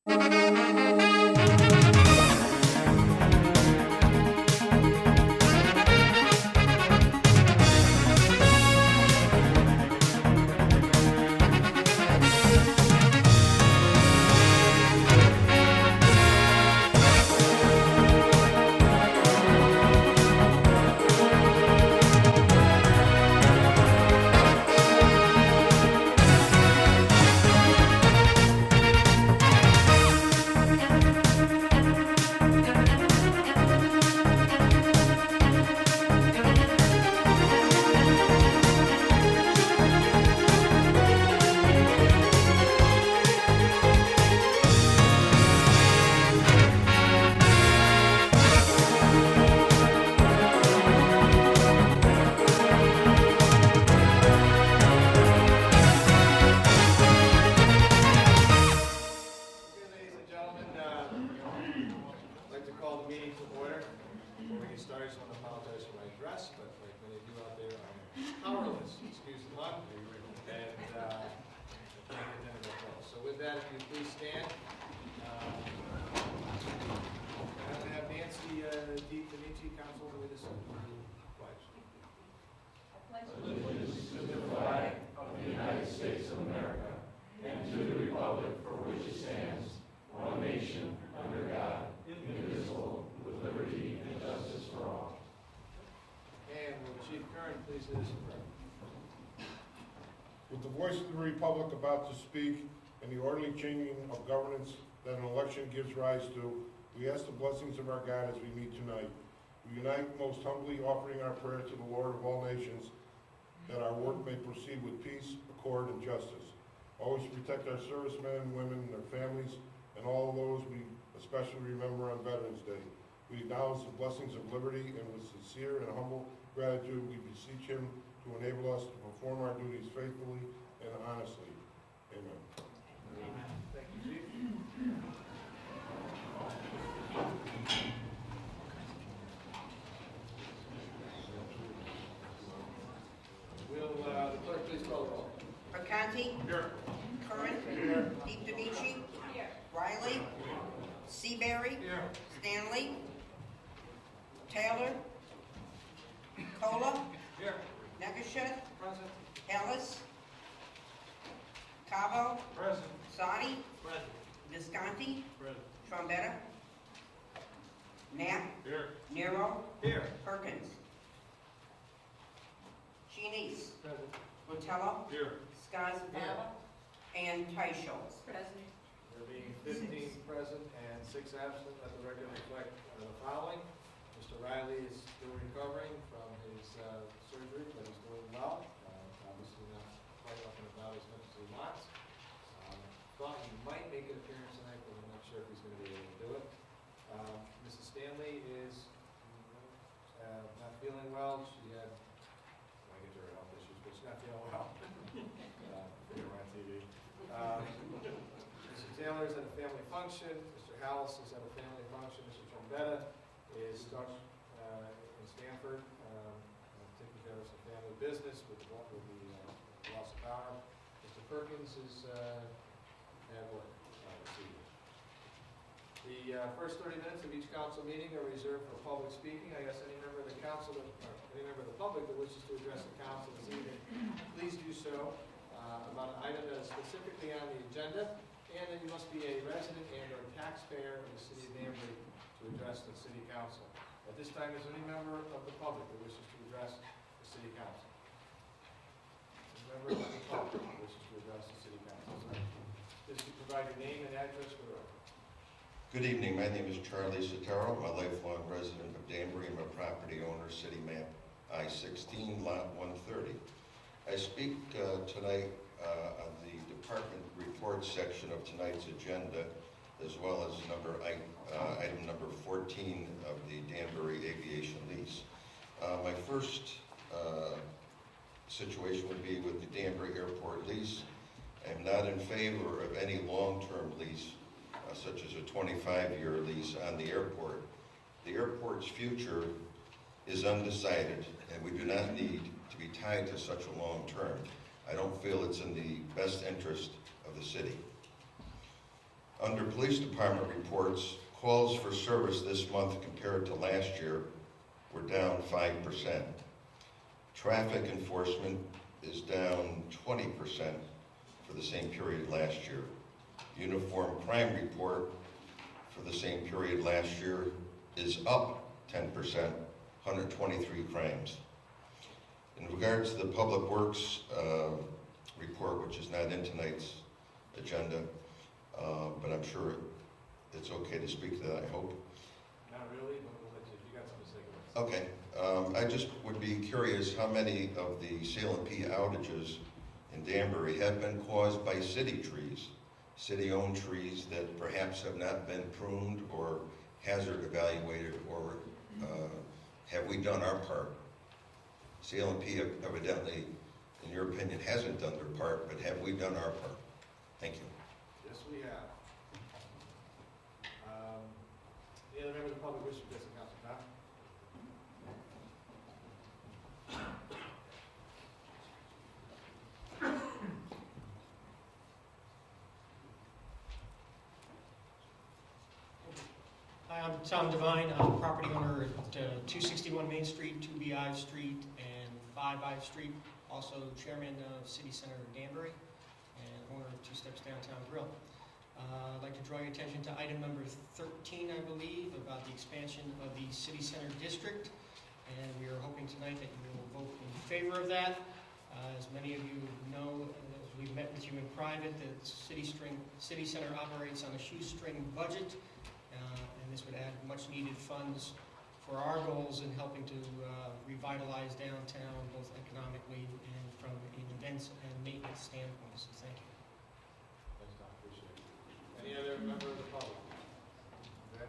Okay, ladies and gentlemen, I'd like to call the meeting to order. Before we get started, I just want to apologize for my dress, but like many of you out there, I'm powerless, excuse the pun, and can't get into the call. So with that, if you please stand. I'm going to have Nancy DiFinici, counsel, lead us in the pledge. And will Chief Kern please lead us in prayer? With the voice of the Republic about to speak and the orderly changing of governance that an election gives rise to, we ask the blessings of our God as we meet tonight. We unite most humbly, offering our prayer to the Lord of all nations, that our work may proceed with peace, accord, and justice. Always protect our servicemen and women and their families, and all those we especially remember on Veterans Day. We acknowledge the blessings of liberty, and with sincere and humble gratitude, we beseech Him to enable us to perform our duties faithfully and honestly. Amen. Thank you, Chief. Will the clerk please call the roll? Mercanti. Here. Curran. DiFinici. Riley. Seabury. Here. Stanley. Taylor. Cola. Here. Negasheth. Present. Ellis. Cabo. Present. Sadi. Present. Visconti. Present. Trombetta. Knapp. Here. Nero. Here. Perkins. Chenese. Present. Botello. Here. Scozzavalla. And Tyshaws. President. There being 15 present and 6 absent, let the record reflect the following. Mr. Riley is still recovering from his surgery, but he's doing well. Obviously not quite up and about as much as he wants. Thought he might make an appearance tonight, but I'm not sure if he's going to be able to do it. Mrs. Stanley is not feeling well. She had, I get to her health issues, but she's not feeling well. Figure on TV. Mr. Taylor is at a family function. Mr. Hallis is at a family function. Mr. Trombetta is stuck in Stanford, taking care of some family business with the loss of power. Mr. Perkins is at work this evening. The first 30 minutes of each council meeting are reserved for public speaking. I guess any member of the council, or any member of the public that wishes to address the council this evening, please do so about an item that is specifically on the agenda, and that you must be a resident and or taxpayer of the city of Danbury to address the city council. At this time, is there any member of the public that wishes to address the city council? Any member of the public that wishes to address the city council? Please provide your name and address for the record. Good evening. My name is Charlie Sotero. I'm a lifelong resident of Danbury. I'm a property owner, city map I-16, lot 130. I speak tonight on the department report section of tonight's agenda, as well as item number 14 of the Danbury aviation lease. My first situation would be with the Danbury Airport lease. I'm not in favor of any long-term lease, such as a 25-year lease on the airport. The airport's future is undecided, and we do not need to be tied to such a long term. I don't feel it's in the best interest of the city. Under Police Department reports, calls for service this month compared to last year were down 5%. Traffic enforcement is down 20% for the same period last year. Uniform crime report for the same period last year is up 10%, 123 crimes. In regards to the Public Works report, which is not in tonight's agenda, but I'm sure it's okay to speak to that, I hope. Not really, but we'll let you, if you got something to say. Okay. I just would be curious how many of the CLMP outages in Danbury have been caused by city trees, city-owned trees that perhaps have not been pruned or hazard evaluated, or have we done our part? CLMP evidently, in your opinion, hasn't done their part, but have we done our part? Thank you. Yes, we have. Any other members of the public wish to address the council? Tom? Hi, I'm Tom Devine. I'm a property owner at 261 Main Street, 2B Ives Street, and 5 Ives Street. Also chairman of City Center Danbury and owner of Two Steps Downtown Grill. I'd like to draw your attention to item number 13, I believe, about the expansion of the City Center District. And we are hoping tonight that you will vote in favor of that. As many of you know, as we've met with you in private, the City Center operates on a shoestring budget. And this would add much needed funds for our goals in helping to revitalize downtown, both economically and from an events and maintenance standpoint. So thank you. Thanks, Tom, appreciate it. Any other member of the public? Okay.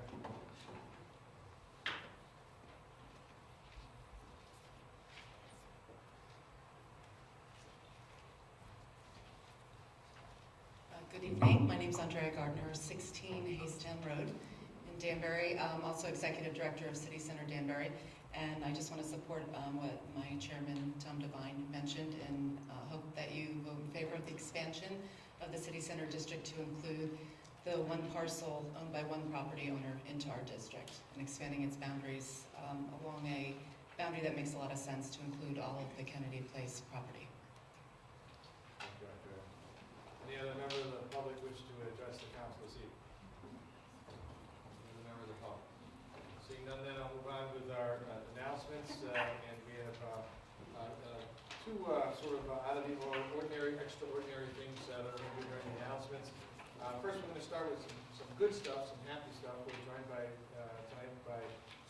Good evening. My name is Andrea Gardner, 16 Haystown Road in Danbury. I'm also Executive Director of City Center Danbury, and I just want to support what my chairman, Tom Devine, mentioned, and hope that you vote in favor of the expansion of the City Center District to include the one parcel owned by one property owner into our district, and expanding its boundaries along a boundary that makes a lot of sense to include all of the Kennedy Place property. Thank you, Andrea. Any other member of the public wish to address the council this evening? Any other member of the public? Seeing none, then I'll move on with our announcements, and we have two sort of out of the ordinary, extraordinary things that are going to be during the announcements. First, we're going to start with some good stuff, some happy stuff. We're joined by tonight by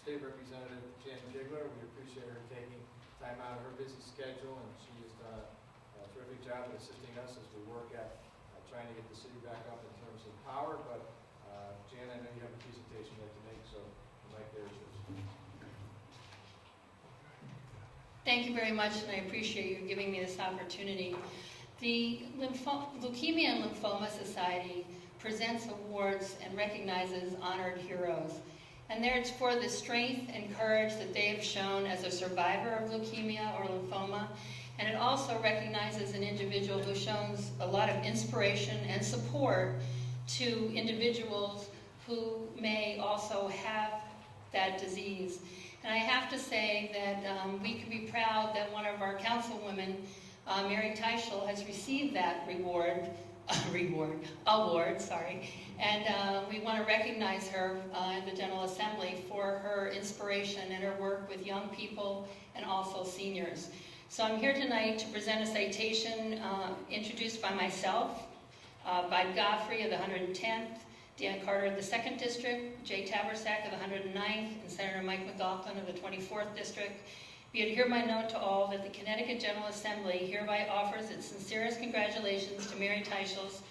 State Representative Jan Digler. We appreciate her taking time out of her busy schedule, and she has done a terrific job at assisting us as we work at trying to get the city back up in terms of power. But Jan, I know you have a presentation you'd like to make, so the mic there is yours. Thank you very much, and I appreciate you giving me this opportunity. The Leukemia and Lymphoma Society presents awards and recognizes honored heroes. And there it's for the strength and courage that they have shown as a survivor of leukemia or lymphoma. And it also recognizes an individual who shows a lot of inspiration and support to individuals who may also have that disease. And I have to say that we can be proud that one of our councilwomen, Mary Teichel, has received that award, and we want to recognize her in the General Assembly for her inspiration and her work with young people and also seniors. So I'm here tonight to present a citation introduced by myself, by Godfrey of the 110th, Dan Carter of the 2nd District, Jay Tabersack of the 109th, and Senator Mike McLaughlin of the 24th District. Be it here my note to all that the Connecticut General Assembly hereby offers its sincerest congratulations to Mary Teichels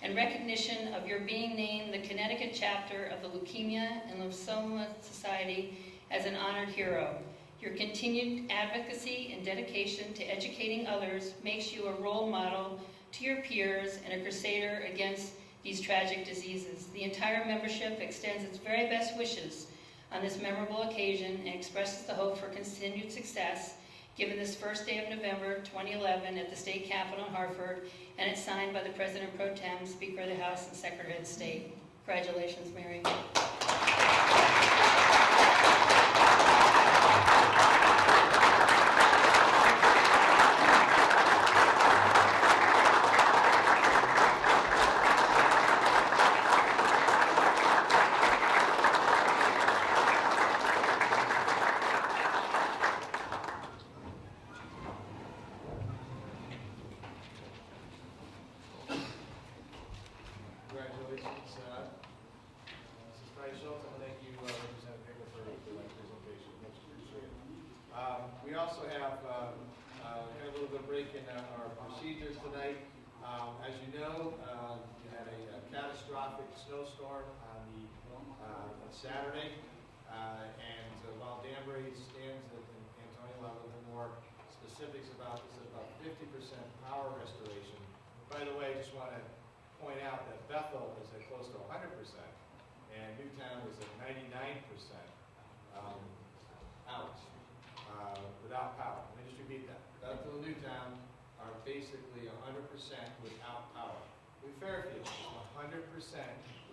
in recognition of your being named the Connecticut chapter of the Leukemia and Lymphoma Society as an honored hero. Your continued advocacy and dedication to educating others makes you a role model to your peers and a crusader against these tragic diseases. The entire membership extends its very best wishes on this memorable occasion and expresses the hope for continued success given this first day of November 2011 at the State Capitol in Hartford, and it's signed by the President Pro Tem, Speaker of the House, and Secretary of State. Congratulations, Mary. Congratulations, Mrs. Price Schultz, and thank you, Representative Hickman, for that presentation. Much appreciated. We also have kind of a little bit of break in our procedures tonight. As you know, we had a catastrophic snowstorm on Saturday, and while Danbury stands, and Antonio will have a little bit more specifics about this, about 50% power restoration. By the way, I just want to point out that Bethel is at close to 100%, and Newtown is at 99% out, without power. Let me just repeat that. Bethel and Newtown are basically 100% without power. New Fairfield is 100%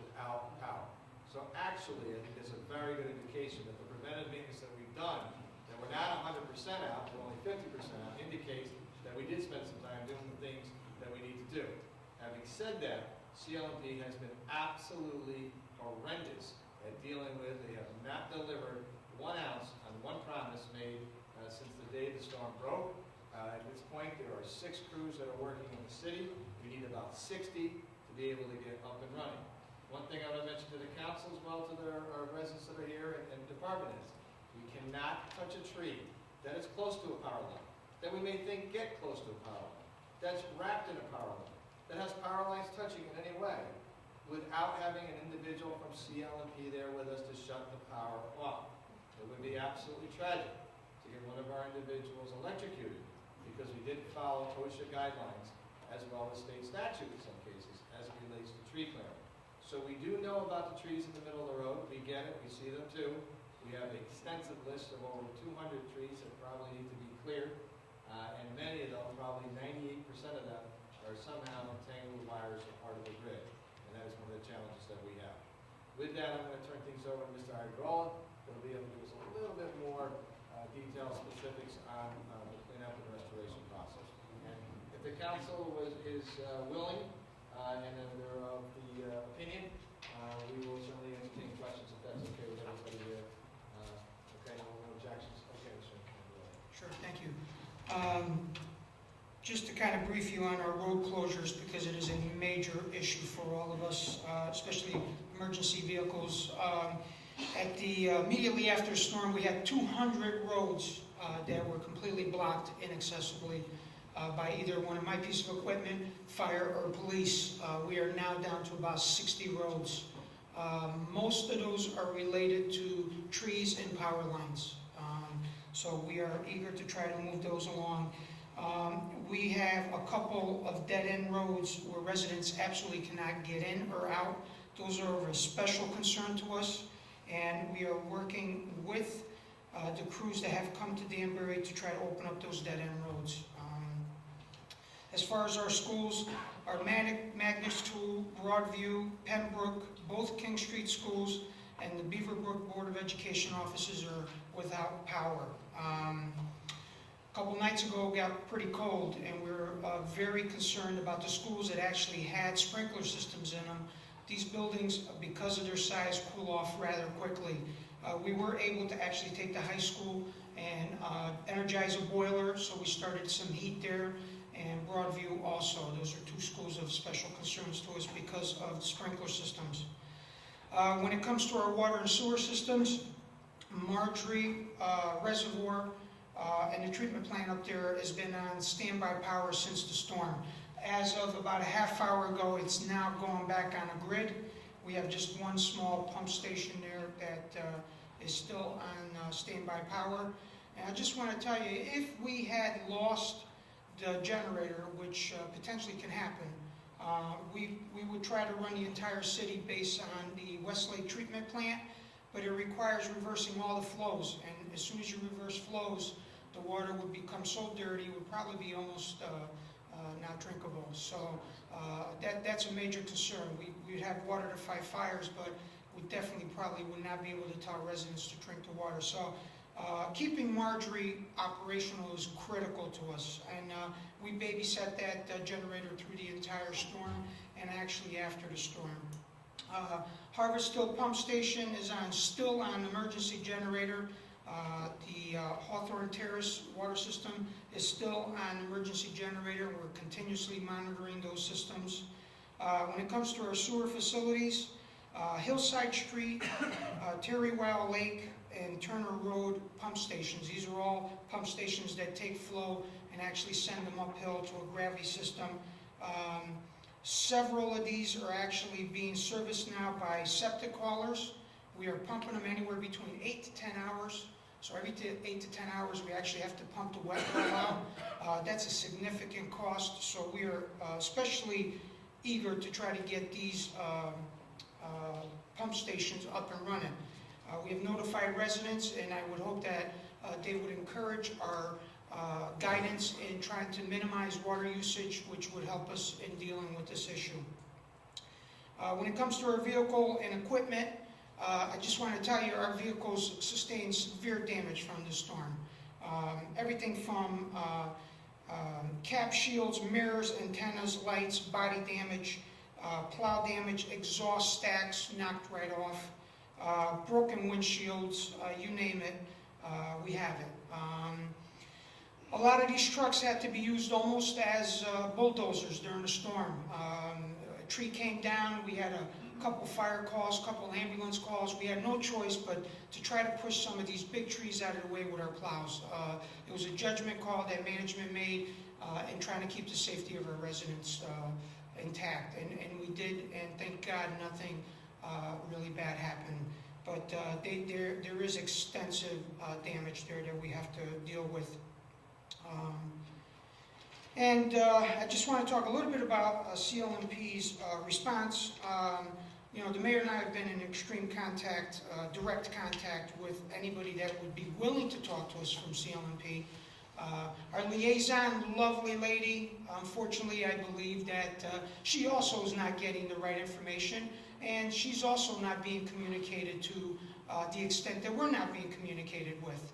without power. So actually, I think there's a very good indication that the preventive maintenance that we've done, that we're not 100% out, we're only 50% out, indicates that we did spend some time doing the things that we need to do. Having said that, CLMP has been absolutely horrendous at dealing with, they have not delivered 1 ounce on one promise made since the day the storm broke. At this point, there are 6 crews that are working in the city. We need about 60 to be able to get up and running. One thing I want to mention to the council as well, to our residents that are here and department heads, we cannot touch a tree that is close to a power line, that we may think get close to a power line, that's wrapped in a power line, that has power lines touching in any way, without having an individual from CLMP there with us to shut the power off. It would be absolutely tragic to get one of our individuals electrocuted because we didn't follow OSHA guidelines as well as state statute in some cases as it relates to tree clearing. So we do know about the trees in the middle of the road. We get it. We see them too. We have an extensive list of over 200 trees that probably need to be cleared, and many of them, probably 98% of them, are somehow entangled with wires or part of the grid, and that is one of the challenges that we have. With that, I'm going to turn things over to Mr. Iagrola, who'll be able to give us a little bit more detailed specifics on the cleanup and restoration process. And if the council is willing and they're of the opinion, we will certainly entertain questions if that's okay with everybody here. Okay, no objections? Okay, Mr. Iagrola. Sure, thank you. Just to kind of brief you on our road closures, because it is a major issue for all of us, especially emergency vehicles. Immediately after the storm, we had 200 roads that were completely blocked inaccessibly by either one of my pieces of equipment, fire, or police. We are now down to about 60 roads. Most of those are related to trees and power lines. So we are eager to try to move those along. We have a couple of dead-end roads where residents absolutely cannot get in or out. Those are of a special concern to us, and we are working with the crews that have come to Danbury to try to open up those dead-end roads. As far as our schools, our Magnus 2, Broadview, Pembroke, both King Street schools, and the Beaverbrook Board of Education offices are without power. A couple nights ago it got pretty cold, and we're very concerned about the schools that actually had sprinkler systems in them. These buildings, because of their size, cool off rather quickly. We were able to actually take the high school and energize a boiler, so we started some heat there, and Broadview also. Those are 2 schools of special concerns to us because of the sprinkler systems. When it comes to our water and sewer systems, Marjorie Reservoir and the treatment plant up there has been on standby power since the storm. As of about a half hour ago, it's now going back on a grid. We have just one small pump station there that is still on standby power. And I just want to tell you, if we had lost the generator, which potentially can happen, we would try to run the entire city based on the Westlake treatment plant, but it requires reversing all the flows. And as soon as you reverse flows, the water would become so dirty, it would probably be almost not drinkable. So that's a major concern. We'd have water to fight fires, but we definitely probably would not be able to tell residents to drink the water. So keeping Marjorie operational is critical to us, and we babysat that generator through the entire storm and actually after the storm. Harvest Hill Pump Station is still on emergency generator. The Hawthorne Terrace water system is still on emergency generator. We're continuously monitoring those systems. When it comes to our sewer facilities, Hillside Street, Terrywell Lake, and Turner Road pump stations. These are all pump stations that take flow and actually send them uphill to a gravity system. Several of these are actually being serviced now by septic haulers. We are pumping them anywhere between 8 to 10 hours. So every 8 to 10 hours we actually have to pump the wet well out. That's a significant cost, so we are especially eager to try to get these pump stations up and running. We have notified residents, and I would hope that they would encourage our guidance in trying to minimize water usage, which would help us in dealing with this issue. When it comes to our vehicle and equipment, I just want to tell you our vehicles sustained severe damage from the storm. Everything from cap shields, mirrors, antennas, lights, body damage, plow damage, exhaust stacks knocked right off, broken windshields, you name it, we have it. A lot of these trucks had to be used almost as bulldozers during the storm. A tree came down, we had a couple fire calls, couple ambulance calls. We had no choice but to try to push some of these big trees out of the way with our plows. It was a judgment call that management made in trying to keep the safety of our residents intact. And we did, and thank God nothing really bad happened. But there is extensive damage there that we have to deal with. I just want to talk a little bit about CLMP's response. You know, the mayor and I have been in extreme contact, direct contact with anybody that would be willing to talk to us from CLMP. Our liaison, lovely lady, unfortunately I believe that she also is not getting the right information, and she's also not being communicated to the extent that we're not being communicated with.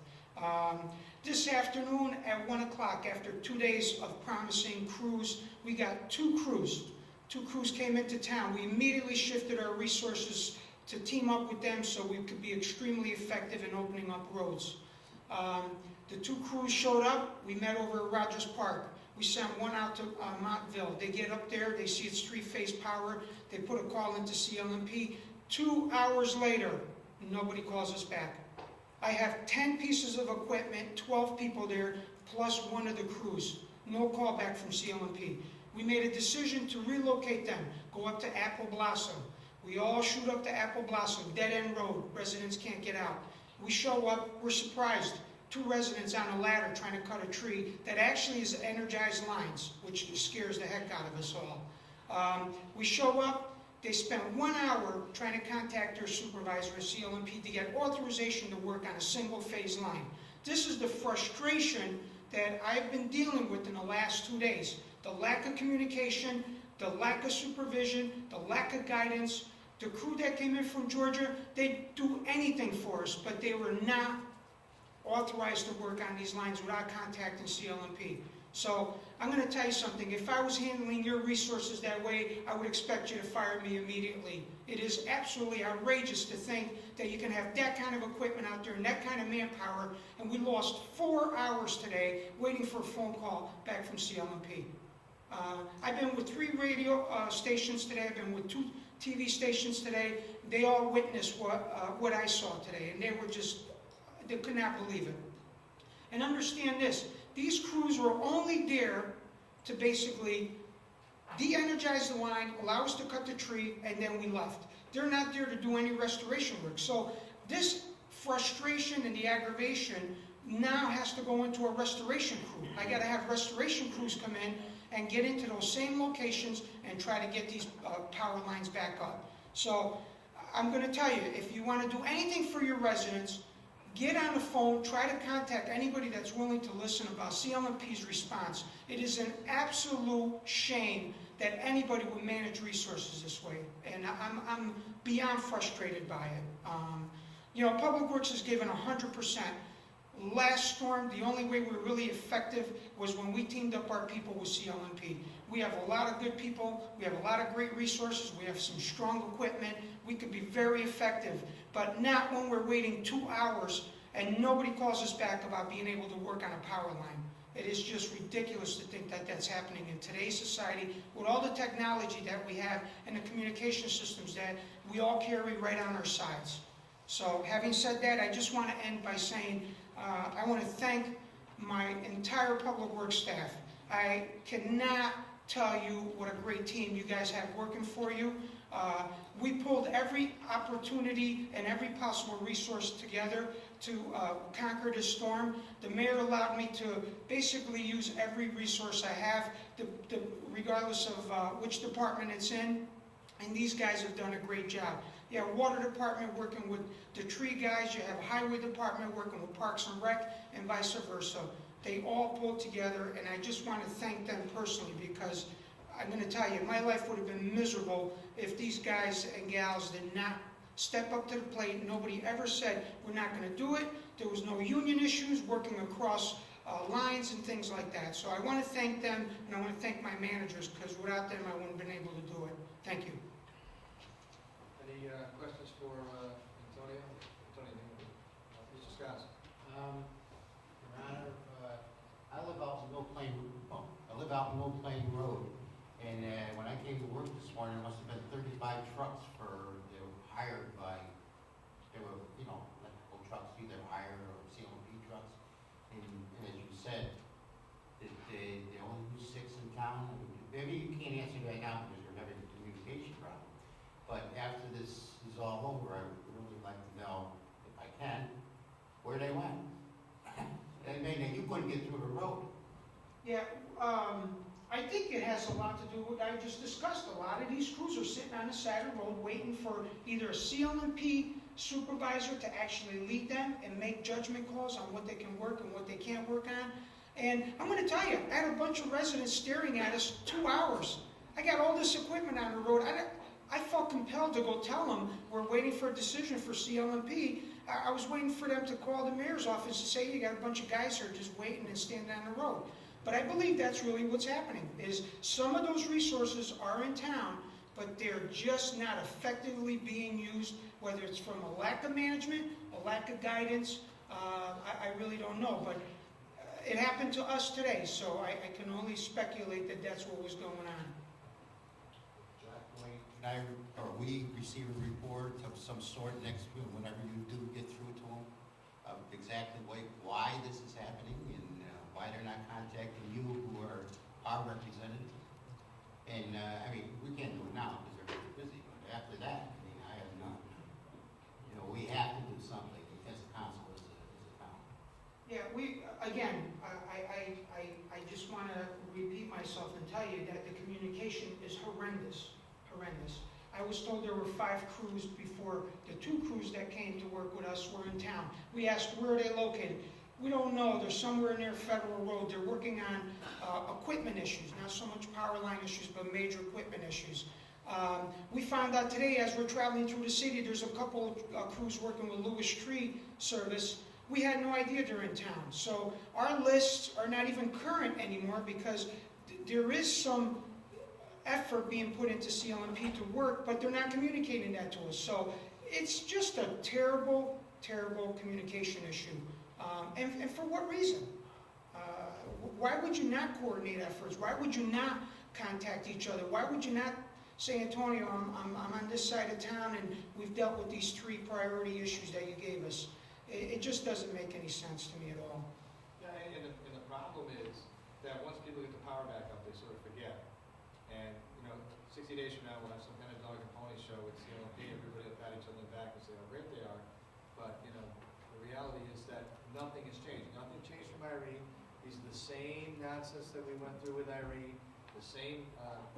This afternoon at 1 o'clock, after 2 days of promising crews, we got two crews. Two crews came into town. We immediately shifted our resources to team up with them so we could be extremely effective in opening up roads. The two crews showed up. We met over at Rogers Park. We sent one out to Montville. They get up there. They see it's three-phase power. They put a call into CLMP. 2 hours later, nobody calls us back. I have 10 pieces of equipment, 12 people there, plus one of the crews. No call back from CLMP. We made a decision to relocate them, go up to Apple Blossom. We all shoot up to Apple Blossom, dead-end road. Residents can't get out. We show up, we're surprised. 2 residents on a ladder trying to cut a tree that actually is energized lines, which scares the heck out of us all. We show up. They spent 1 hour trying to contact their supervisor at CLMP to get authorization to work on a single-phase line. This is the frustration that I've been dealing with in the last 2 days. The lack of communication, the lack of supervision, the lack of guidance. The crew that came in from Georgia, they'd do anything for us, but they were not authorized to work on these lines without contacting CLMP. So I'm going to tell you something. If I was handling your resources that way, I would expect you to fire me immediately. It is absolutely outrageous to think that you can have that kind of equipment out there and that kind of manpower, and we lost 4 hours today waiting for a phone call back from CLMP. I've been with 3 radio stations today. I've been with 2 TV stations today. They all witnessed what I saw today, and they could not believe it. And understand this. These crews were only there to basically de-energize the line, allow us to cut the tree, and then we left. They're not there to do any restoration work. So this frustration and the aggravation now has to go into a restoration crew. I got to have restoration crews come in and get into those same locations and try to get these power lines back up. So I'm going to tell you, if you want to do anything for your residents, get on the phone, try to contact anybody that's willing to listen about CLMP's response. It is an absolute shame that anybody would manage resources this way, and I'm beyond frustrated by it. You know, Public Works has given 100%. Last storm, the only way we were really effective was when we teamed up our people with CLMP. We have a lot of good people, we have a lot of great resources, we have some strong equipment, we could be very effective, but not when we're waiting 2 hours and nobody calls us back about being able to work on a power line. It is just ridiculous to think that that's happening in today's society with all the technology that we have and the communication systems that we all carry right on our sides. So having said that, I just want to end by saying I want to thank my entire Public Works staff. I cannot tell you what a great team you guys have working for you. We pulled every opportunity and every possible resource together to conquer this storm. The mayor allowed me to basically use every resource I have, regardless of which department it's in, and these guys have done a great job. You have water department working with the tree guys, you have highway department working with Parks and Rec, and vice versa. They all pulled together, and I just want to thank them personally, because I'm going to tell you, my life would have been miserable if these guys and gals did not step up to the plate. Nobody ever said, we're not going to do it. There was no union issues working across lines and things like that. So I want to thank them, and I want to thank my managers, because without them, I wouldn't have been able to do it. Thank you. Any questions for Antonio? Antonio, Mr. Scott? Your Honor, I live out in Mill Plain, Road, and when I came to work this morning, there must have been 35 trucks they were hired by, they were, you know, electrical trucks, either hired or CLP trucks. And as you said, that they only use 6 in town. Maybe you can't answer that now because you're having a communication problem. But after this is all over, I would really like to know, if I can, where they went. And maybe you couldn't get through the road. Yeah, I think it has a lot to do with what I just discussed. A lot of these crews are sitting on the side of the road waiting for either a CLMP supervisor to actually lead them and make judgment calls on what they can work and what they can't work on. And I'm going to tell you, I had a bunch of residents staring at us 2 hours. I got all this equipment on the road. I felt compelled to go tell them we're waiting for a decision for CLMP. I was waiting for them to call the mayor's office and say, you got a bunch of guys here just waiting and standing on the road. But I believe that's really what's happening, is some of those resources are in town, but they're just not effectively being used, whether it's from a lack of management, a lack of guidance. I really don't know, but it happened to us today, so I can only speculate that that's what was going on. We receive a report of some sort next week, whenever you do get through to them, of exactly why this is happening and why they're not contacting you, who are our representative. And I mean, we can't do it now because they're very busy, but after that, I mean, I have none. You know, we have to do something as a council, as a town. Yeah, I just want to repeat myself and tell you that the communication is horrendous. I was told there were 5 crews before. The 2 crews that came to work with us were in town. We asked, where are they located? We don't know. They're somewhere near Federal Road. They're working on equipment issues, not so much power line issues, but major equipment issues. We found out today, as we're traveling through the city, there's a couple crews working with Lewis Tree Service. We had no idea they're in town. So our lists are not even current anymore because there is some effort being put into CLMP to work, but they're not communicating that to us. So it's just a terrible, terrible communication issue. And for what reason? Why would you not coordinate efforts? Why would you not contact each other? Why would you not say, Antonio, I'm on this side of town and we've dealt with these 3 priority issues that you gave us? It just doesn't make any sense to me at all. Yeah, and the problem is that once people get the power back up, they sort of forget. And, 60 days from now, we'll have some kind of dog and pony show with CLMP. Everybody will pat each other on the back and say how great they are. But, the reality is that nothing has changed. Nothing changed from Irene. These are the same nonsense that we went through with Irene, the same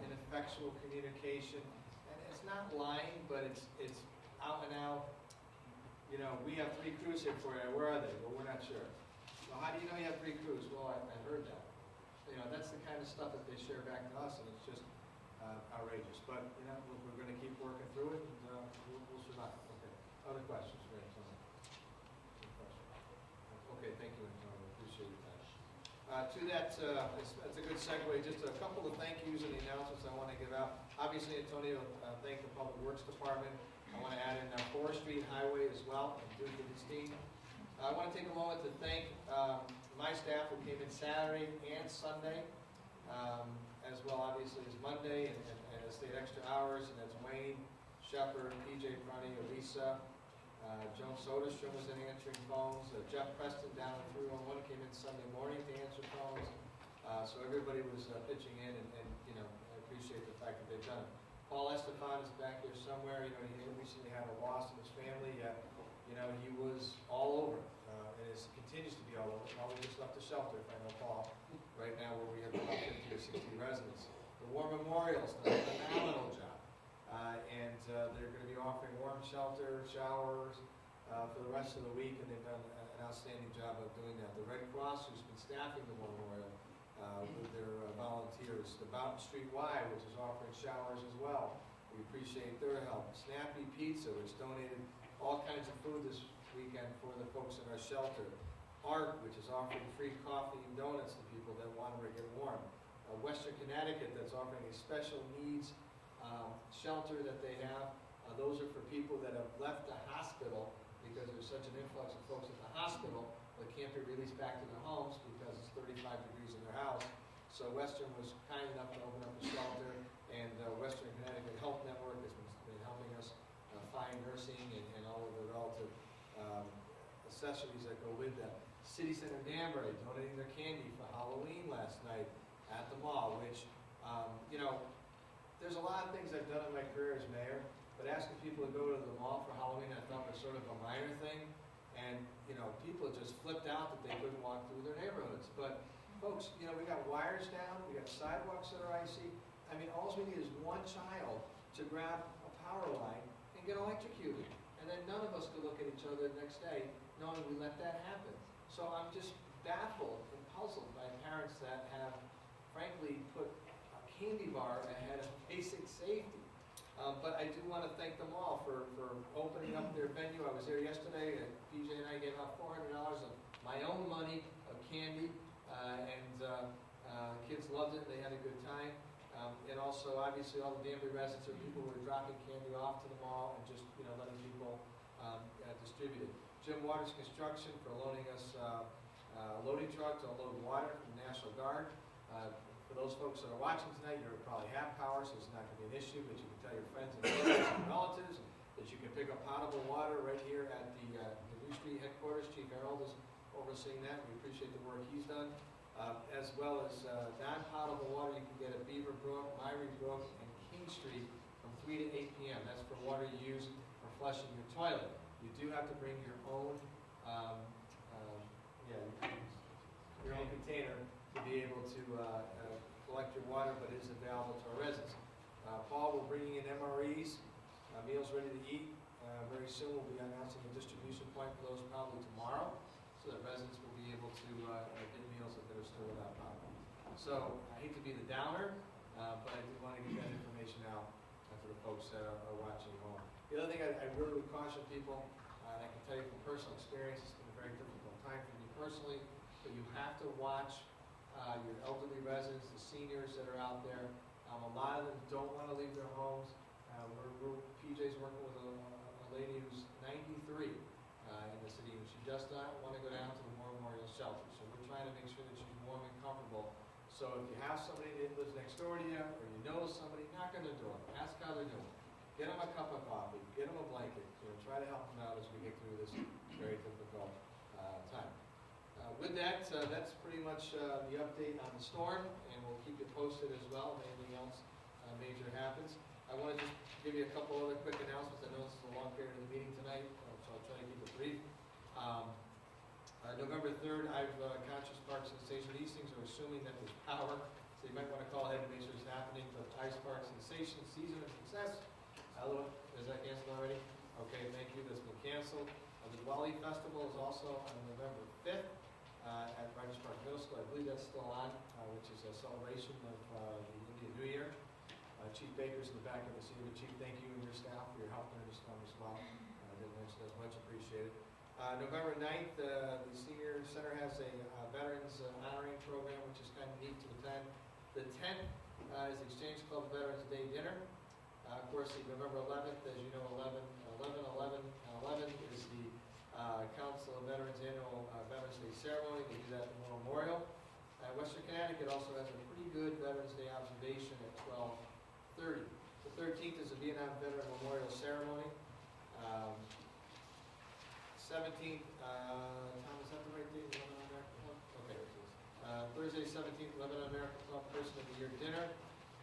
ineffectual communication. And it's not lying, but it's out and out, know, we have 3 crews here for you, where are they? Well, we're not sure. Well, how do you know you have 3 crews? Well, I heard that. You know, that's the kind of stuff that they share back to us, and it's just outrageous. But, you know, we're going to keep working through it, and we'll survive. Okay. Other questions? Great. Okay, thank you, Antonio. Appreciate that. To that, that's a good segue. Just a couple of thank yous and the announcements I want to give out. Obviously, Antonio, thank the Public Works Department. I want to add in Forest Street Highway as well, and Duke and his team. I want to take a moment to thank my staff who came in Saturday and Sunday, as well obviously as Monday, and stayed extra hours, and that's Wayne, Shepard, PJ Prunty, Elisa, Joan Soderstrom was in answering phones, Jeff Preston down in 311 came in Sunday morning to answer phones, so everybody was pitching in, and you know, I appreciate the fact that they've done it. Paul Estefan is back here somewhere. You know, he recently had a loss in his family. You know, he was all over, and continues to be all over. Well, we just left the shelter, if I know Paul, right now where we have about 50 or 60 residents. The War Memorials done a phenomenal job, and they're going to be offering warm shelter, showers for the rest of the week, and they've done an outstanding job of doing that. The Red Cross, who's been staffing the War Memorial, with their volunteers. The Boughton Street Y, which is offering showers as well. We appreciate their help. Snappy Pizza, which donated all kinds of food this weekend for the folks in our shelter. ARC, which is offering free coffee and donuts to people that want to get warm. Western Connecticut, that's offering a special needs shelter that they have. Those are for people that have left the hospital because there's such an influx of folks at the hospital that can't be released back to their homes because it's 35 degrees in their house. So Western was kind enough to open up a shelter, and Western Connecticut Health Network has been helping us find nursing and all of the relative accessories that go with that. City Center Danbury donating their candy for Halloween last night at the mall, which, you know, there's a lot of things I've done in my career as mayor, but asking people to go to the mall for Halloween I thought was sort of a minor thing. And, you know, people just flipped out that they couldn't walk through their neighborhoods. But, folks, you know, we got wires down, we got sidewalks that are icy. I mean, all we need is one child to grab a power line and get electrocuted. And then none of us could look at each other the next day knowing we let that happen. So I'm just baffled and puzzled by parents that have, frankly, put a candy bar ahead of basic safety. But I do want to thank them all for opening up their venue. I was there yesterday, and PJ and I gave out $400 of my own money of candy, and kids loved it. They had a good time. And also, obviously, all the Danbury residents or people who were dropping candy off to the mall and just, you know, letting people distribute it. Jim Waters Construction for loaning us a loading truck to unload water from the National Guard. For those folks that are watching tonight, you probably have power, so it's not going to be an issue, but you can tell your friends and neighbors and relatives that you can pick up potable water right here at the New Street headquarters. Chief Harold is overseeing that. We appreciate the work he's done. As well as non-potable water you can get at Beaver Brook, Myrie Brook, and King Street from 3 to 8 p.m. That's for water you use for flushing your toilet. You do have to bring your own container to be able to collect your water, but it is available to our residents. Paul will bring in MREs, meals ready to eat. Very soon we'll be announcing a distribution point for those probably tomorrow, so that residents will be able to get meals that are still without power. So I hate to be the downer, but I do want to get that information out to the folks that are watching at home. The other thing I really would caution people, and I can tell you from personal experience, it's been a very difficult time for me personally, but you have to watch your elderly residents, the seniors that are out there. A lot of them don't want to leave their homes. PJ's working with a lady who's 93 in the city, and she just doesn't want to go down to the War Memorial Shelter. So we're trying to make sure that she's warm and comfortable. So if you have somebody that lives next door to you, or you know somebody, knock on their door, ask how they're doing. Get them a cup of coffee, get them a blanket, you know, try to help them out as we get through this very difficult time. With that, that's pretty much the update on the storm, and we'll keep you posted as well if anything else major happens. I want to just give you a couple other quick announcements. I know this is a long period of the meeting tonight, so I'll try to keep it brief. November 3rd, Conscious Parks and Sensation. These things are assuming that there's power, so you might want to call ahead to make sure it's happening. But Ice Park Sensation, Season of Success. Has that canceled already? Okay, thank you. That's been canceled. The Diwali Festival is also on November 5th at Rogers Park Middle School. I believe that's still on, which is a celebration of the Indian New Year. Chief Baker's in the back of the scene. Chief, thank you and your staff for your help during this time as well. I didn't mention that, much appreciated. November 9th, the Senior Center has a Veterans Honoring Program, which is kind of neat to attend. The 10th is the Exchange Club Veterans Day Dinner. Of course, the November 11th, as you know, 11 is the Council of Veterans Annual Veterans Day Ceremony. They do that at the Memorial. Western Connecticut also has a pretty good Veterans Day observation at 12:30. The 13th is the Vietnam Veteran Memorial Ceremony. 17th, Tom, is that the right date? Lebanon American Club? Okay. Thursday, 17th, Lebanon American Club Person of the Year Dinner.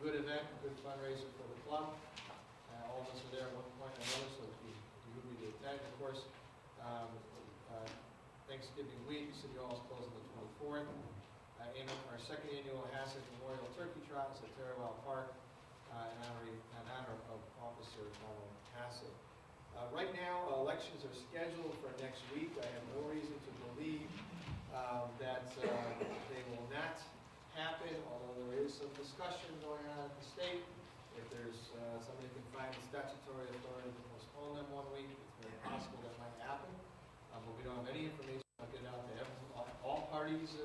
Good event, good fundraiser for the club. All of us are there at one point or another, so if you would be to attend. Of course, Thanksgiving week, City Hall is closed on the 24th. And our second annual HACCP Memorial Turkey Trot is at Terrawell Park in honor of Officer Donald HACCP. Right now, elections are scheduled for next week. I have no reason to believe that they will not happen, although there is some discussion going on at the state. If there's somebody can find the statutory authority to postpone them 1 week, it's very possible that might happen. But we don't have any information. I'll get out to all parties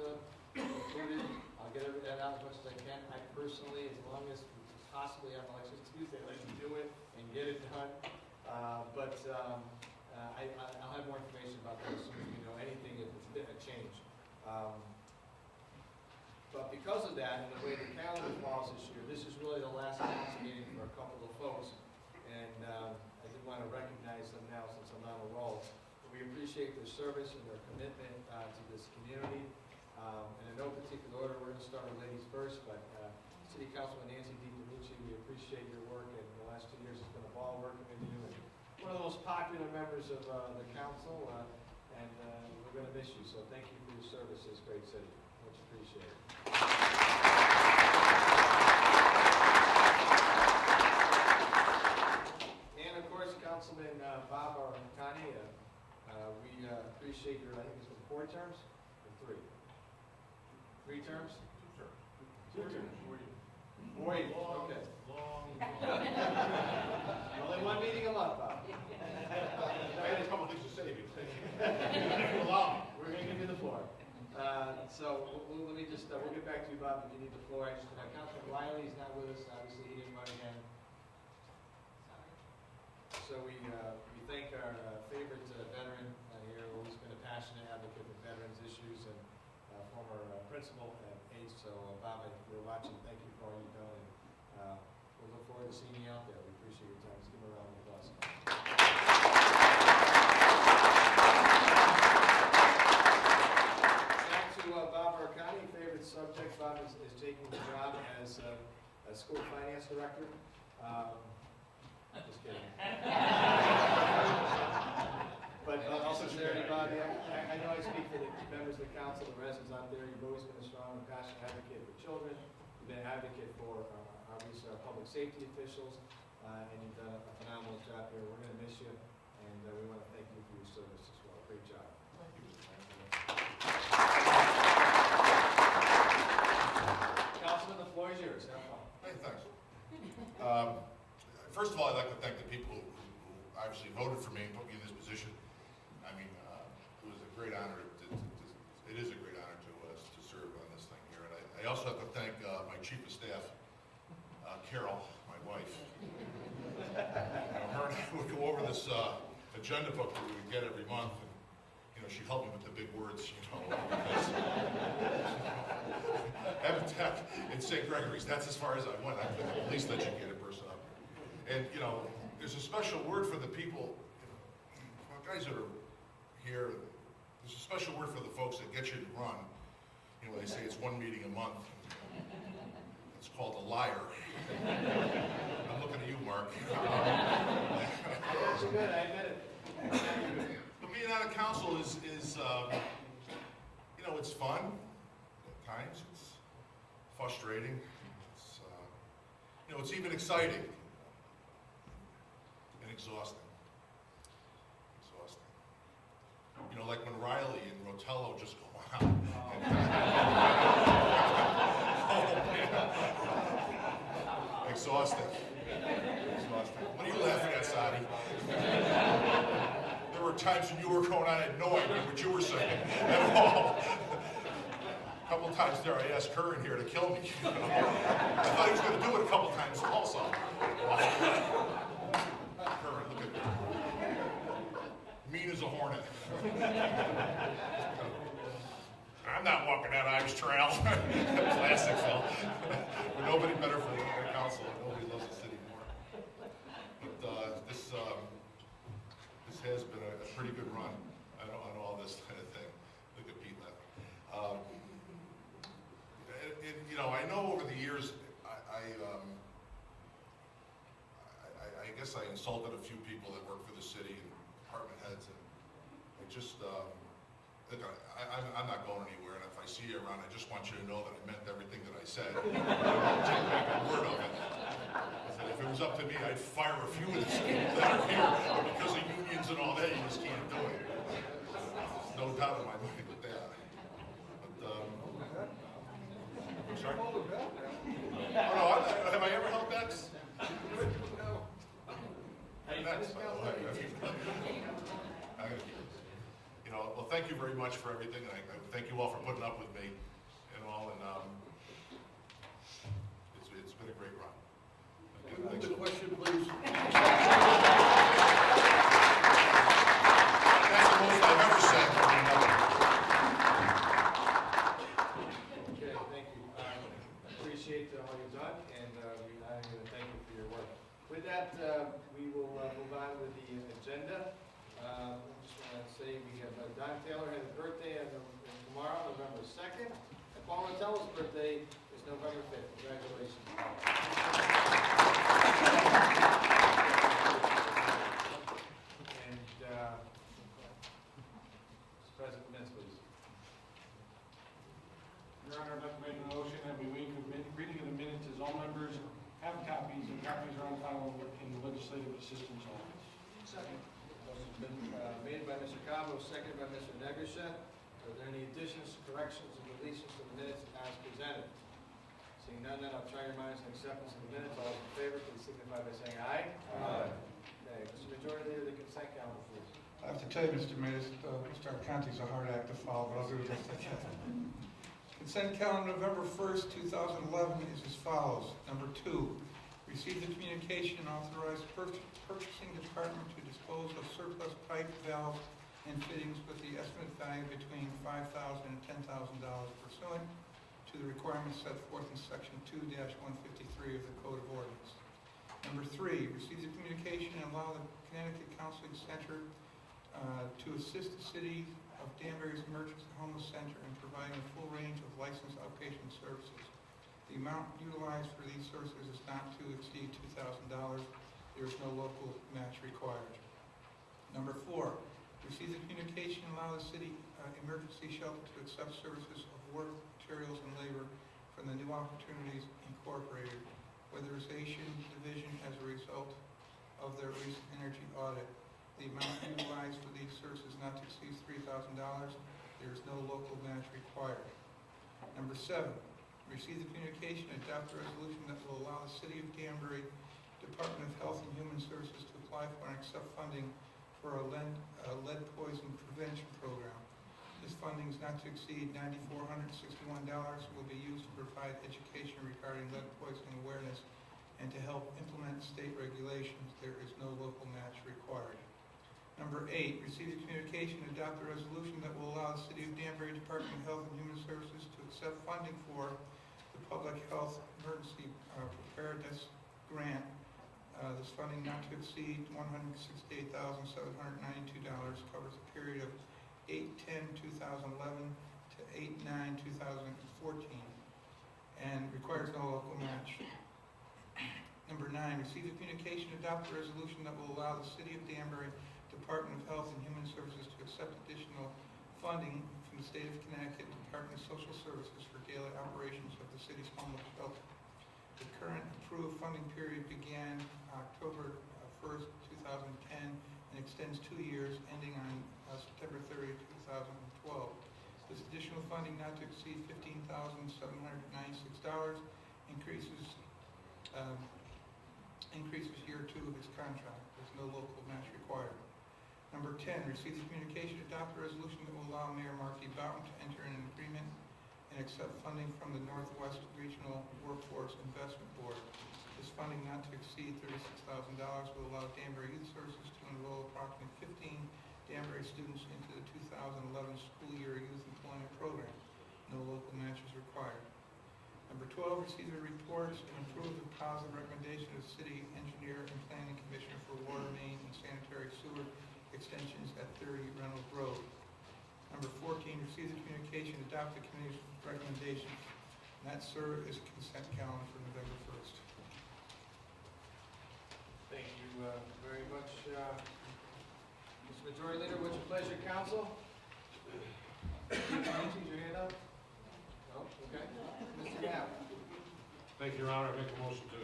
included. I'll get that out as much as I can. I personally, as long as we possibly have elections Tuesday, I'd like to do it and get it done. I'll have more information about that as soon as we know anything, if it's been a change. But because of that, and the way the calendar falls this year, this is really the last council meeting for a couple of folks. And I did want to recognize them now since I'm on a roll. But we appreciate their service and their commitment to this community. And in no particular order, we're going to start with ladies first, but City Councilman Nancy DiDonucci, we appreciate your work, and the last 2 years has been a ball working with you, and one of the most popular members of the council, and we're going to miss you, so thank you for your service to this great city. Much appreciated. And of course, Councilman Bob Arcani, we appreciate your, I think it's been 4 terms, or 3? 3 terms? 2 terms. 4 years. Okay. Only 1 meeting a month, Bob. I had a couple things to say, but thank you. We're going to give you the floor. Let me just, we'll get back to you, Bob, if you need the floor. Councilman Wiley is not with us, obviously he didn't run again. So we thank our favorite veteran here, who's been a passionate advocate for veterans issues, and former principal at ACE. So Bob, if you're watching, thank you for all you've done, and we'll look forward to seeing you out there. We appreciate your time. Let's give him a round of applause. Back to Bob Arcani, favorite subject. Bob is taking the job as school finance director. Just kidding. But also, sincerity, Bob, I know I speak for the members of the council, the residents out there. You've always been a strong and passionate advocate for children. You've been an advocate for obviously our public safety officials, and you've done a phenomenal job here. We're going to miss you, and we want to thank you for your service as well. Great job. Thank you. Councilman, the floor is yours. Have fun. Hey, thanks. First of all, I'd like to thank the people who obviously voted for me and put me in this position. I mean, it was a great honor. It is a great honor to serve on this thing here. And I also have to thank my chief of staff, Carol, my wife. Her and I would go over this agenda book that we would get every month, and she helped me with the big words, because Tech and St. Gregory's, that's as far as I went. I'm the least educated person up there. And, there's a special word for the people, guys that are here, there's a special word for the folks that get you to run. They say it's 1 meeting a month. It's called a liar. I'm looking at you, Mark. That's good, I admit it. But being on a council is it's fun. At times it's frustrating. It's even exciting and exhausting. were times when you were going on, I had no idea what you were saying at all. A couple times there, I asked Curran here to kill me. I thought he was going to do it a couple times also. Curran, look at me. Mean as a hornet. I'm not walking that Irish trail. Classic, Phil. But nobody better for the council. Nobody loves the city more. But this has been a pretty good run on all this kind of thing. Look at Pete left. You know, I know over the years, I guess I insulted a few people that work for the city and department heads, and I just, look, I'm not going anywhere, and if I see you around, I just want you to know that I meant everything that I said. I won't take back a word of it. I said, if it was up to me, I'd fire a few of these people that are here, but because of unions and all that, you just can't do it. There's no doubt in my mind with that. But, I'm sorry? Oh, no, have I ever held backs? Next. You know, well, thank you very much for everything, and I thank you all for putting up with me and all, and it's been a great run. Move the question, please. That's the most I've ever said. Okay, thank you. Appreciate all you've done, and I'm going to thank you for your work. With that, we will move on with the agenda. I just want to say we have Don Taylor has a birthday tomorrow, November 2nd. And Paul Martello's birthday is November 5th. Congratulations. And President Mintz, please. Your Honor, I'd like to make a motion that we waive reading of the minutes as all members have copies, and copies are on file in the legislative assistance office. Second. Motion's been made by Mr. Cabo, seconded by Mr. Negrisha. Are there any additions, corrections, or deletions to the minutes as presented? Seeing none, then I'll try your minds on acceptance of the minutes. All those in favor, please signify by saying aye. Aye. Okay, Mr. Majority Leader, the consent calendar, please. I have to tell you, Mr. Mayor, Mr. Arconte's a hard act to follow, but I'll do it just like that. Consent calendar November 1st, 2011 is as follows. Number 2, receive the communication and authorize purchasing department to dispose of surplus pipe, valves, and fittings with the estimate value between $5,000 and $10,000 pursuant to the requirements set forth in Section 2-153 of the Code of Ordinance. Number 3, receive the communication and allow the Connecticut Counseling Center to assist the City of Danbury's Emergency Homeless Center in providing a full range of licensed outpatient services. The amount utilized for these services is not to exceed $2,000. There is no local match required. Number 4, receive the communication and allow the City Emergency Shelter to accept services of work, materials, and labor from the New Opportunities Incorporated Weatherization Division as a result of their recent energy audit. The amount utilized for these services not to exceed $3,000. There is no local match required. Number 7, receive the communication and adopt a resolution that will allow the City of Danbury Department of Health and Human Services to apply for and accept funding for a lead poison prevention program. This funding is not to exceed $9,461, will be used to provide education regarding lead poisoning awareness and to help implement state regulations. There is no local match required. Number 8, receive the communication and adopt a resolution that will allow the City of Danbury Department of Health and Human Services to accept funding for the Public Health Emergency Preparedness Grant. This funding not to exceed $168,792, covers the period of 8/10/2011 to 8/9/2014 and requires no local match. Number 9, receive the communication and adopt a resolution that will allow the City of Danbury Department of Health and Human Services to accept additional funding from the State of Connecticut Department of Social Services for daily operations of the city's homeless shelter. The current approved funding period began October 1st, 2010 and extends 2 years, ending on September 30, 2012. This additional funding not to exceed $15,796 increases year 2 of its contract. There's no local match required. Number 10, receive the communication, adopt a resolution that will allow Mayor Mark D. Boughton to enter an agreement and accept funding from the Northwest Regional Workforce Investment Board. This funding, not to exceed $36,000, will allow Danbury Youth Services to enroll approximately 15 Danbury students into the 2011 school year youth employment program. No local match is required. Number 12, receive the reports and approve the positive recommendation of the City Engineer and Planning Commissioner for water main and sanitary sewer extensions at 30 Reynolds Road. Number 14, receive the communication, adopt the committee's recommendation, and that serve as a consent calendar for November 1st. Thank you very much, Mr. Majority Leader. What's your pleasure, council? Nancy, your hand up? No? Okay. Mr. Knapp? Thank you, Your Honor. I make a motion to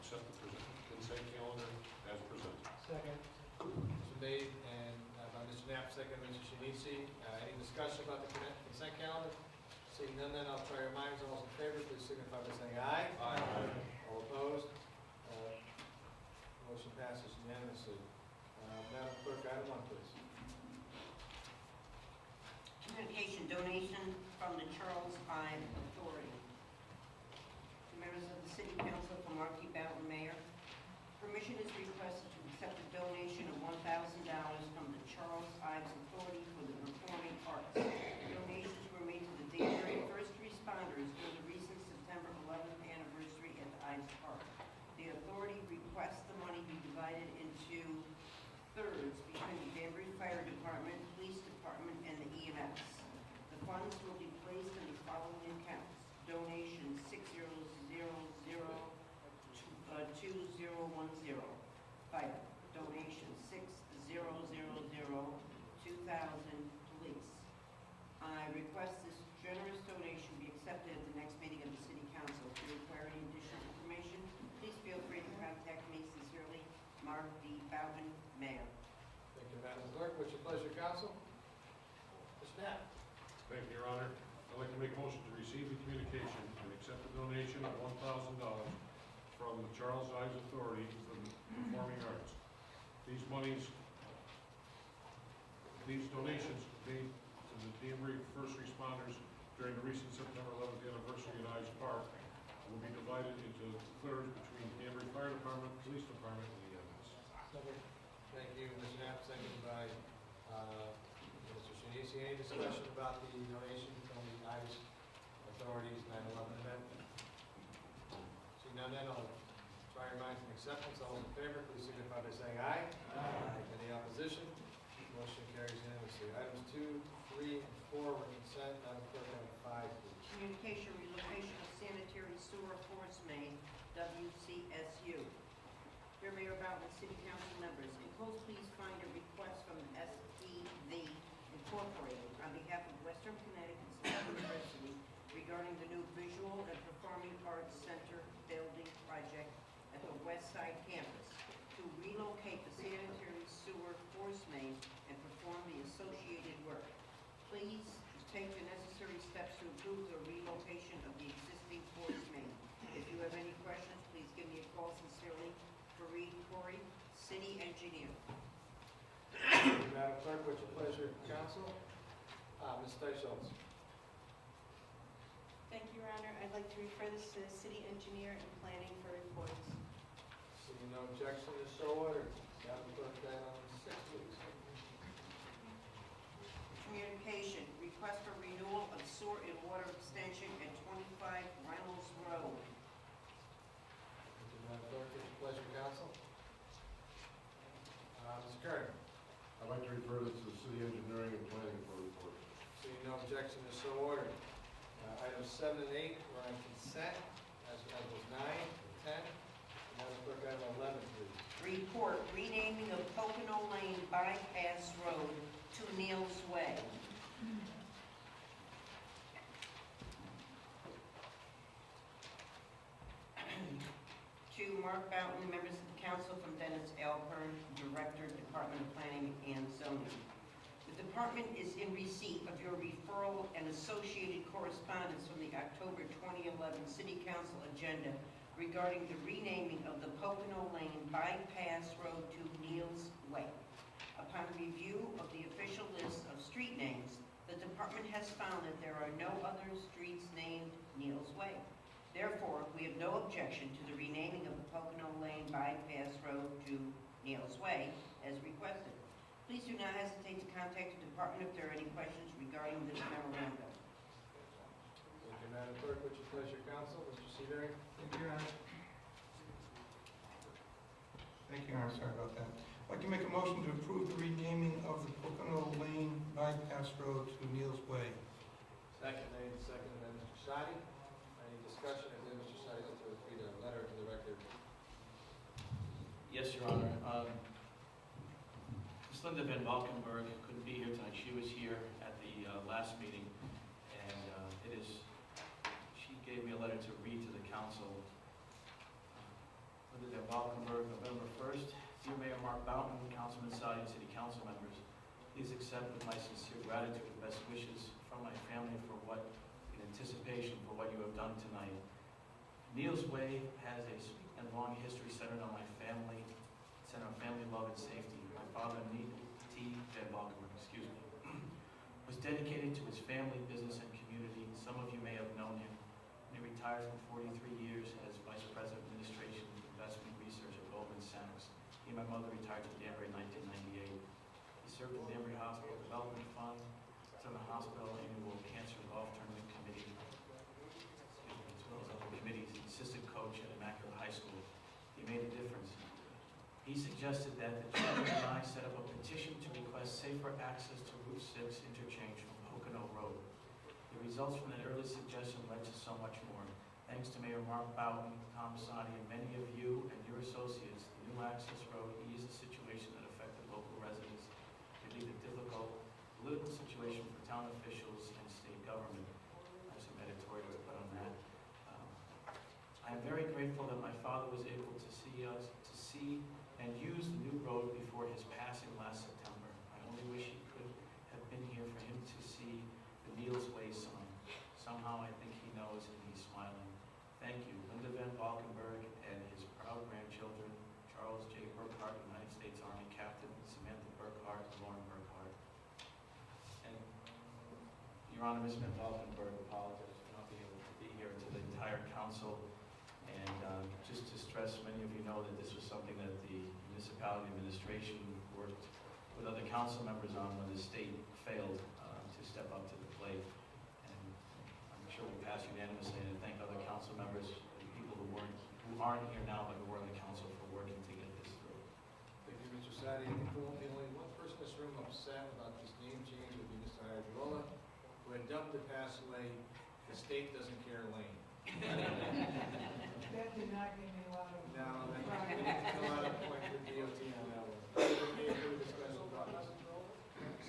accept the consent calendar as presented. Second. Motion made and by Mr. Knapp, second by Mr. Shinichi. Any discussion about the consent calendar? Seeing none, then I'll try your minds. All those in favor, please signify by saying aye. Aye. All opposed? Motion passes unanimously. Madam Clerk, item 1, please. Communication donation from the Charles Ives Authority. To members of the City Council from Mark D. Boughton, Mayor. Permission is requested to accept a donation of $1,000 from the Charles Ives Authority for the Performing Arts. Donations were made to the Danbury first responders during the recent September 11th anniversary at the Ives Park. The authority requests the money be divided into thirds between the Danbury Fire Department, Police Department, and the EMS. The funds will be placed in the following accounts. Donation 6000-2010. Fire. Donation 6000-2000. Police. I request this generous donation be accepted at the next meeting of the City Council. If you require any additional information, please feel free to contact me. Sincerely, Mark D. Boughton, Mayor. Thank you, Madam Clerk. What's your pleasure, council? Mr. Knapp? Thank you, Your Honor. I'd like to make a motion to receive the communication and accept the donation of $1,000 from the Charles Ives Authority for the Performing Arts. These donations made to the Danbury first responders during the recent September 11th anniversary at Ives Park will be divided into thirds between Danbury Fire Department, Police Department, and the EMS. Thank you, Mr. Knapp, seconded by Mr. Shinichi. Any discussion about the donation from the Ives Authorities 9/11 event? Seeing none, then I'll try your minds in acceptance. All those in favor, please signify by saying aye. Aye. Any opposition? Motion carries unanimously. Items 2, 3, and 4 were consent. Madam Clerk, item 5, please. Communication relocation of sanitary sewer force main, WCSU. Dear Mayor Boughton, City Council members, enclosed please find a request from SEV Incorporated on behalf of Western Connecticut State University regarding the new Visual and Performing Arts Center building project at the West Side campus to relocate the sanitary sewer force main and perform the associated work. Please take the necessary steps to approve the relocation of the existing force main. If you have any questions, please give me a call. Sincerely, Fareed Corey, City Engineer. Madam Clerk, what's your pleasure, council? Ms. Steischultz. Thank you, Your Honor. I'd like to refer this to the City Engineer and Planning for reports. Seeing no objection, is so ordered. Madam Clerk, item 6, please. Communication, request for renewal of sewer and water extension at 25 Reynolds Road. Thank you, Madam Clerk. What's your pleasure, council? Mr. Kerr. I'd like to refer this to the City Engineering and Planning for report. Seeing no objection, is so ordered. Items 7 and 8 were on consent, as was 9 and 10. Madam Clerk, item 11, please. Report, renaming of Pocono Lane Bypass Road to Neal's Way. To Mark Boughton, members of the council, from Dennis Alpern, Director, Department of Planning and Zoning. The department is in receipt of your referral and associated correspondence from the October 2011 City Council agenda regarding the renaming of the Pocono Lane Bypass Road to Neal's Way. Upon review of the official list of street names, the department has found that there are no other streets named Neal's Way. Therefore, we have no objection to the renaming of the Pocono Lane Bypass Road to Neal's Way as requested. Please do not hesitate to contact the department if there are any questions regarding this memorandum. Thank you, Madam Clerk. What's your pleasure, council? Mr. Seabury? Thank you, Your Honor. Thank you, Your Honor. Sorry about that. I'd like to make a motion to approve the renaming of the Pocono Lane Bypass Road to Neal's Way. Second. Made and seconded by Mr. Sadi. Any discussion? I believe Mr. Sadi has to read a letter to the record. Yes, Your Honor. Ms. Linda Van Valkenburg couldn't be here tonight. She was here at the last meeting, and she gave me a letter to read to the council. Linda Van Valkenburg, November 1st. Dear Mayor Mark Boughton, Councilman Sadi, and City Council members, please accept with my sincere gratitude and best wishes from my family for in anticipation for what you have done tonight. Neal's Way has a sweet and long history centered on my family, family love and safety. My father, Neal T. Van Valkenburg, was dedicated to his family, business, and community. Some of you may have known him. He retired from 43 years as Vice President of Administration and Investment Research at Goldman Sachs. He and my mother retired from Danbury in 1998. He served in Danbury Hospital Development Fund, Southern Hospital Annual Cancer Golf Tournament Committee, as well as other committees, assistant coach at Immaculate High School. He made a difference. He suggested that the chairman and I set up a petition to request safer access to Route 6 interchange from Pocono Road. The results from that early suggestion led to so much more. Thanks to Mayor Mark Boughton, Tom Sadi, and many of you and your associates, the new access road eased a situation that affected local residents, relieved a difficult political situation for town officials and state government. I have some editorial to put on that. I am very grateful that my father was able to see and use the new road before his passing last September. I only wish he could have been here for him to see the Neal's Way sign. Somehow I think he knows and he's smiling. Thank you, Linda Van Valkenburg and his proud grandchildren, Charles J. Burkhart, United States Army Captain, Samantha Burkhart, and Lauren Burkhart. And Your Honor, Ms. Van Valkenburg apologizes for not being able to be here, to the entire council. And just to stress, many of you know that this was something that the municipality administration worked with other council members on when the state failed to step up to the plate. And I'm sure we'll pass unanimously, and thank other council members, and people who aren't here now but who were on the council for working to get this through. Thank you, Mr. Sadi. I think the only one person in this room upset about this name change would be Mr. Iardiola, who had dubbed it Passaway, the state doesn't care lane. That did not give me a lot of... No, we didn't fill out a point for DOT on that one. May approve the special projects.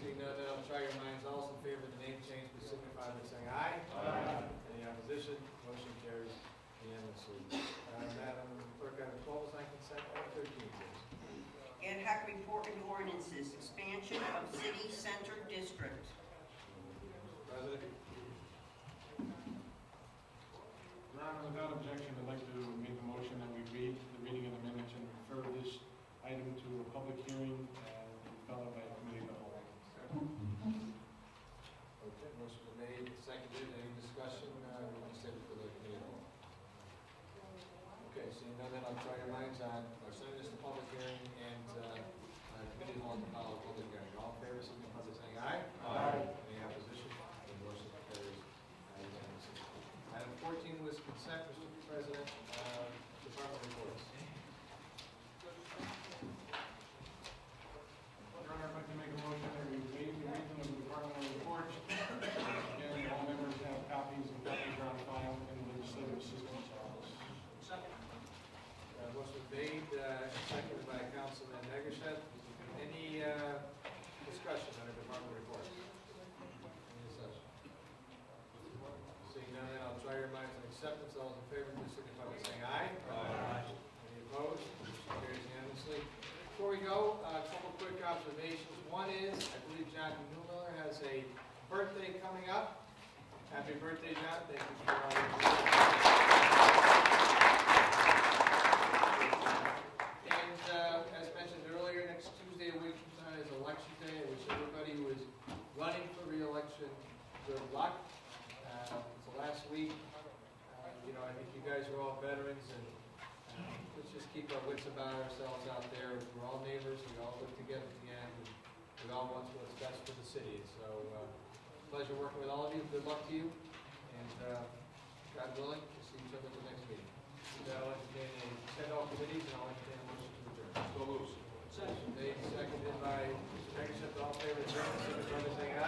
Seeing none, I'll try your minds. All in favor of the name change, please signify by saying aye. Aye. Any opposition? Motion carries unanimously. Madam Clerk, item 12 is on consent. Item 13, please. Ad hoc report and ordinances, expansion of city center district. President. Your Honor, without objection, I'd like to make a motion that we read the reading of the minutes and refer this item to a public hearing and followed by a committee of the whole. Okay, motion been made, seconded. Any discussion? We want to save it for the committee of the whole. Okay, seeing none, then I'll try your minds on sending this to public hearing and committee of the whole to follow public hearing. All in favor, signify by saying aye. Aye. Any opposition? The motion carries unanimously. Item 14 was consent, Mr. President. Department reports. Your Honor, I'd like to make a motion that we waive the reading of the departmental reports. And all members have copies, and copies are on file in the legislative assistant's office. Motion made, seconded by Councilman Negushet. Any discussion on the department report? Any discussion? Seeing none, then I'll try your minds on acceptance. All those in favor, please signify by saying aye. Aye. Any opposed? Motion carries unanimously. Before we go, a couple quick observations. One is, I believe John Newmiller has a birthday coming up. Happy birthday, John. Thank you for all your And as mentioned earlier, next Tuesday, a week from tonight, is the good luck. It's the last week. I think you guys are all veterans, and let's just keep our wits about ourselves out there. We're all neighbors, we all live together at the end, and we all want what's best for the city. So, pleasure working with all of you. Good luck to you, and God willing, we'll see each other at the next meeting. Now, I'll entertain send all committees, and I'll entertain a motion to adjourn. So moves. Made, seconded by Mr. Hagerson, all in favor of adjournment, signify by saying aye.